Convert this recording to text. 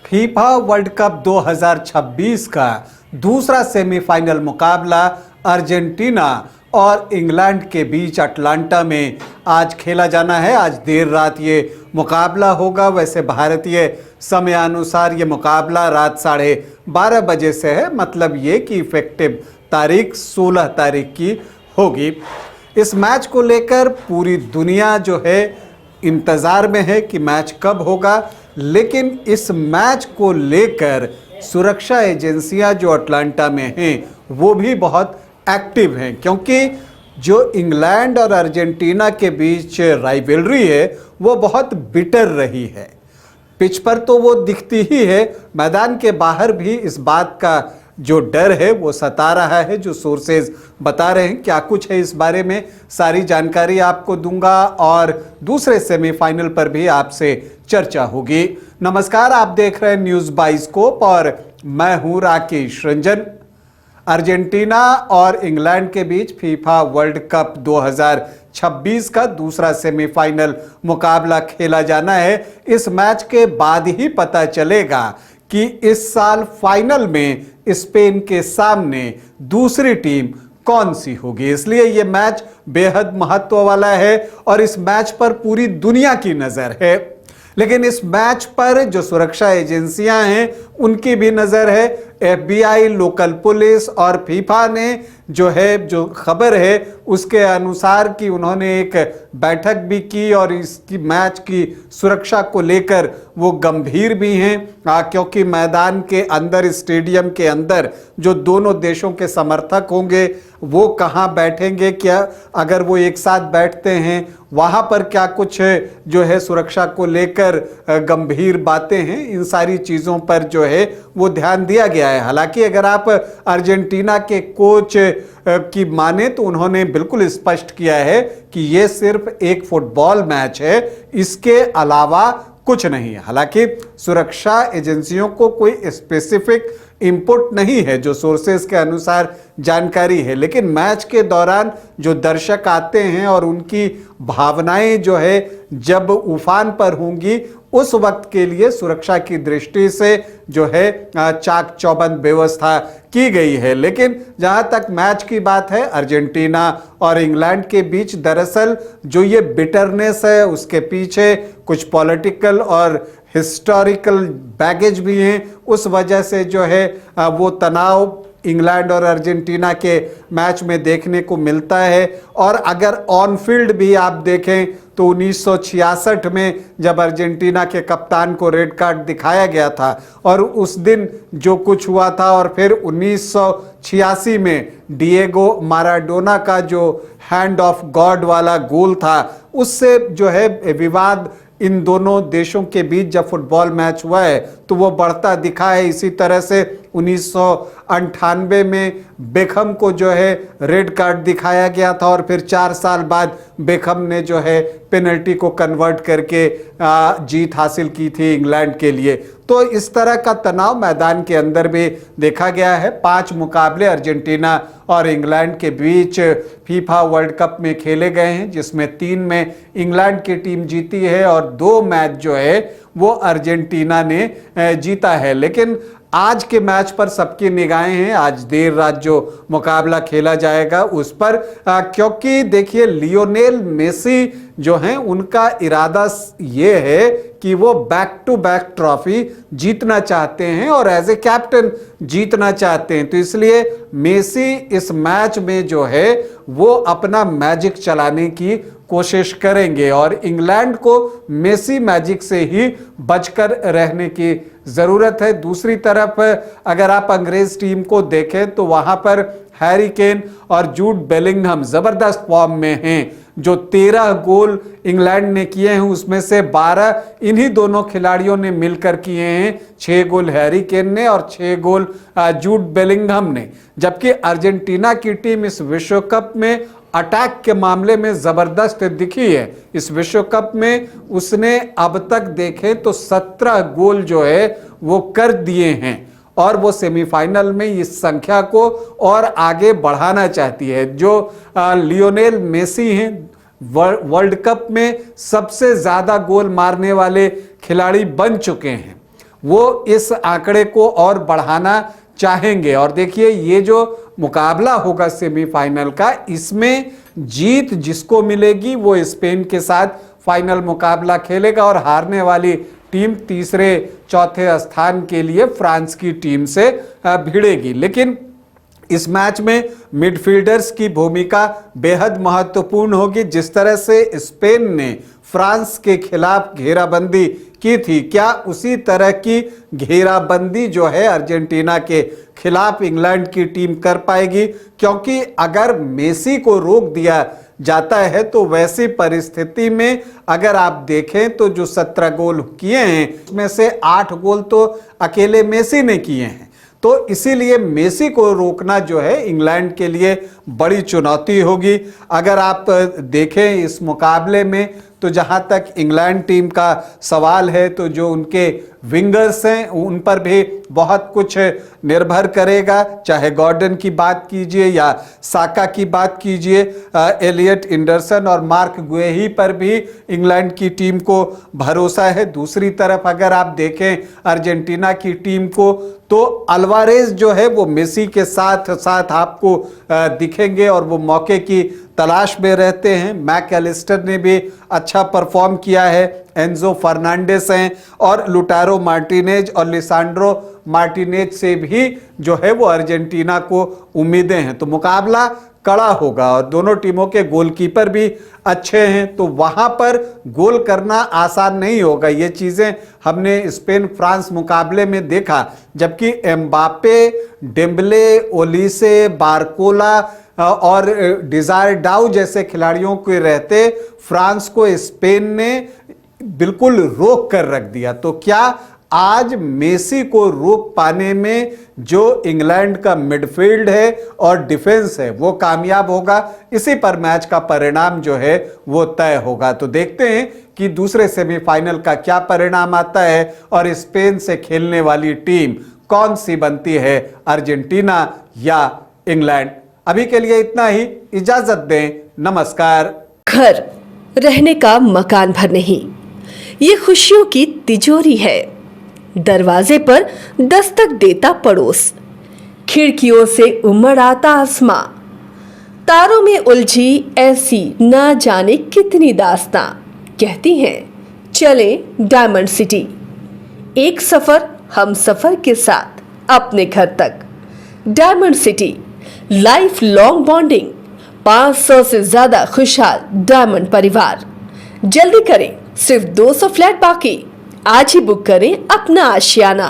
FIFA world cup 2026 का दूसरा semifinal मुकाबला अर्जेंटीना और इंग्लैंड के बीच अटलांटा में आज खेला जाना है। आज देर रात ये मुकाबला होगा। वैसे भारतीय समयानुसार ये मुकाबला रात 12:30 बजे से है, मतलब ये कि इफेक्टिव तारीख 16 तारीख की होगी। इस मैच को लेकर पूरी दुनिया जो है इंतज़ार में है कि मैच कब होगा, लेकिन इस मैच को लेकर सुरक्षा एजेंसियां जो अटलांटा में हैं वो भी बहुत एक्टिव हैं, क्योंकि जो इंग्लैंड और अर्जेंटीना के बीच राइवलरी है वो बहुत बिटर रही है। पिच पर तो वो दिखती ही है, मैदान के बाहर भी इस बात का जो डर है वो सता रहा है। जो सोर्सेज बता रहे हैं क्या कुछ है इस बारे में सारी जानकारी आपको दूंगा और दूसरे सेमीफाइनल पर भी आपसे चर्चा होगी। नमस्कार, आप देख रहे हैं न्यूज़ बाइस्कोप और मैं हूं राकेश रंजन। अर्जेंटीना और इंग्लैंड के बीच फीफा वर्ल्ड कप 2026 का दूसरा सेमीफाइनल मुकाबला खेला जाना है। इस मैच के बाद ही पता चलेगा कि इस साल फाइनल में स्पेन के सामने दूसरी टीम कौन सी होगी। इसलिए यह मैच बेहद महत्व वाला है और इस मैच पर पूरी दुनिया की नजर है। लेकिन इस मैच पर जो सुरक्षा एजेंसियां हैं उनकी भी नजर है। FBI, लोकल पुलिस और फीफा ने जो खबर है उसके अनुसार कि उन्होंने एक बैठक भी की और इसकी मैच की सुरक्षा को लेकर वो गंभीर भी हैं, क्योंकि मैदान के अंदर, स्टेडियम के अंदर जो दोनों देशों के समर्थक होंगे वो कहाँ बैठेंगे, क्या अगर वो एक साथ बैठते हैं वहाँ पर क्या कुछ जो है सुरक्षा को लेकर गंभीर बातें हैं। इन सारी चीज़ों पर जो है वो ध्यान दिया गया है। हालांकि अगर आप अर्जेंटीना के कोच की माने तो उन्होंने बिल्कुल स्पष्ट किया है कि ये सिर्फ एक फुटबॉल मैच है, इसके अलावा कुछ नहीं है। हालांकि सुरक्षा एजेंसियों को कोई स्पेसिफिक इनपुट नहीं है, जो सोर्सेस के अनुसार जानकारी है, लेकिन मैच के दौरान जो दर्शक आते हैं और उनकी भावनाएं जो है जब उफान पर होंगी उस वक्त के लिए सुरक्षा की दृष्टि से जो है चाक चौबंद व्यवस्था की गई है। लेकिन जहां तक मैच की बात है अर्जेंटीना और इंग्लैंड के बीच, दरअसल जो ये बिटरनेस है उसके पीछे कुछ पॉलिटिकल और हिस्टोरिकल बैगेज भी हैं। उस वजह से जो है वो तनाव इंग्लैंड और अर्जेंटीना के मैच में देखने को मिलता है। और अगर ऑन फील्ड भी आप देखें तो 1966 में जब अर्जेंटीना के कप्तान को रेड कार्ड दिखाया गया था और उस दिन जो कुछ हुआ था, और फिर 1986 में डिएगो माराडोना का जो हैंड ऑफ गॉड वाला गोल था, उससे जो है विवाद इन दोनों देशों के बीच जब फुटबॉल मैच हुआ है तो वो बढ़ता दिखा है। इसी तरह से 1998 में बेकहम को जो है रेड कार्ड दिखाया गया था और फिर 4 साल बाद बेकहम ने जो है पेनल्टी को कन्वर्ट करके जीत हासिल की थी इंग्लैंड के लिए। तो इस तरह का तनाव मैदान के अंदर भी देखा गया है। 5 मुकाबले अर्जेंटीना और इंग्लैंड के बीच फीफा वर्ल्ड कप में खेले गए हैं, जिसमें 3 में इंग्लैंड की टीम जीती है और 2 मैच जो है वो अर्जेंटीना ने जीता है। लेकिन आज के मैच पर सबकी निगाहें हैं। आज देर रात जो मुकाबला खेला जाएगा उस पर, क्योंकि देखिए लियोनेल मेसी जो हैं उनका इरादा ये है कि वो बैक टू बैक ट्रॉफी जीतना चाहते हैं और एज ए कैप्टन जीतना चाहते हैं। तो इसलिए मेसी इस मैच में जो है वो अपना मैजिक चलाने की कोशिश करेंगे और इंग्लैंड को मेसी मैजिक से ही बचकर रहने की ज़रूरत है। दूसरी तरफ अगर आप अंग्रेज टीम को देखें तो वहाँ पर हैरी केन और जूड बेलिंगहम ज़बरदस्त फॉर्म में हैं। जो 13 गोल इंग्लैंड ने किए हैं उसमें से 12 इन्हीं दोनों खिलाड़ियों ने मिलकर किए हैं। 6 गोल हैरी केन ने और 6 गोल जूड बेलिंगहम ने। जबकि अर्जेंटीना की टीम इस विश्व कप में अटैक के मामले में ज़बरदस्त दिखी है। इस विश्व कप में उसने अब तक देखे तो 17 गोल जो है वो कर दिए हैं और वो सेमीफाइनल में इस संख्या को और आगे बढ़ाना चाहती है। जो लियोनेल मेसी हैं वर्ल्ड कप में सबसे ज़्यादा गोल मारने वाले खिलाड़ी बन चुके हैं। वो इस आंकड़े को और बढ़ाना चाहेंगे। और देखिए ये जो मुकाबला होगा सेमीफाइनल का, इसमें जीत जिसको मिलेगी वो स्पेन के साथ फाइनल मुकाबला खेलेगा और हारने वाली टीम तीसरे चौथे स्थान के लिए फ्रांस की टीम से भिड़ेगी। लेकिन इस मैच में मिडफील्डर्स की भूमिका बेहद महत्वपूर्ण होगी। जिस तरह से स्पेन ने फ्रांस के खिलाफ घेराबंदी की थी, क्या उसी तरह की घेराबंदी जो है अर्जेंटीना के खिलाफ इंग्लैंड की टीम कर पाएगी? क्योंकि अगर मेसी को रोक दिया जाता है तो वैसी परिस्थिति में अगर आप देखें तो जो 17 गोल किए हैं उसमें से 8 गोल तो अकेले मेसी ने किए हैं। तो इसीलिए मेसी को रोकना जो है इंग्लैंड के लिए बड़ी चुनौती होगी। अगर आप देखें इस मुकाबले में तो जहां तक इंग्लैंड टीम का सवाल है तो जो उनके विंगर्स हैं उन पर भी बहुत कुछ निर्भर करेगा। चाहे गॉर्डन की बात कीजिए या साका की बात कीजिए, एलियट एंडरसन और मार्क गुएही पर भी इंग्लैंड की टीम को भरोसा है। दूसरी तरफ अगर आप देखें अर्जेंटीना की टीम को तो अल्वारेज जो है वो मेसी के साथ साथ आपको दिखेंगे और वो मौके की तलाश में रहते हैं। मैकएलिस्टर ने भी अच्छा परफॉर्म किया है, एंजो फर्नांडिस हैं और लुटारो मार्टिनेज और लिसांड्रो मार्टिनेज से भी जो है वो अर्जेंटीना को उम्मीदें हैं। तो मुकाबला कड़ा होगा और दोनों टीमों के गोलकीपर भी अच्छे हैं, तो वहां पर गोल करना आसान नहीं होगा। ये चीजें हमने स्पेन फ्रांस मुकाबले में देखा, जबकि एम्बापे, डेम्बले, ओलिसे, बारकोला और डिजायर डाउ जैसे खिलाड़ियों के रहते फ्रांस को स्पेन ने बिल्कुल रोक कर रख दिया। तो क्या आज मेसी को रोक पाने में जो इंग्लैंड का मिडफील्ड है और डिफेंस है वो कामयाब होगा? इसी पर मैच का परिणाम जो है वो तय होगा। तो देखते हैं कि दूसरे सेमीफाइनल का क्या परिणाम आता है और स्पेन से खेलने वाली टीम कौन सी बनती है, अर्जेंटीना या इंग्लैंड। अभी के लिए इतना ही, इजाजत दें, नमस्कार। घर रहने का मकान भर नहीं, ये खुशियों की तिजोरी है। दरवाजे पर दस्तक देता पड़ोस, खिड़कियों से उमड़ आता आसमां, तारों में उलझी ऐसी ना जाने कितनी दास्तां। कहती हैं चले डायमंड सिटी, एक सफर हम सफर के साथ अपने घर तक। Diamond city, life long bonding, 500 से ज्यादा खुशहाल डायमंड परिवार। जल्दी करें, सिर्फ 200 फ्लैट बाकी। आज ही बुक करें अपना आशियाना।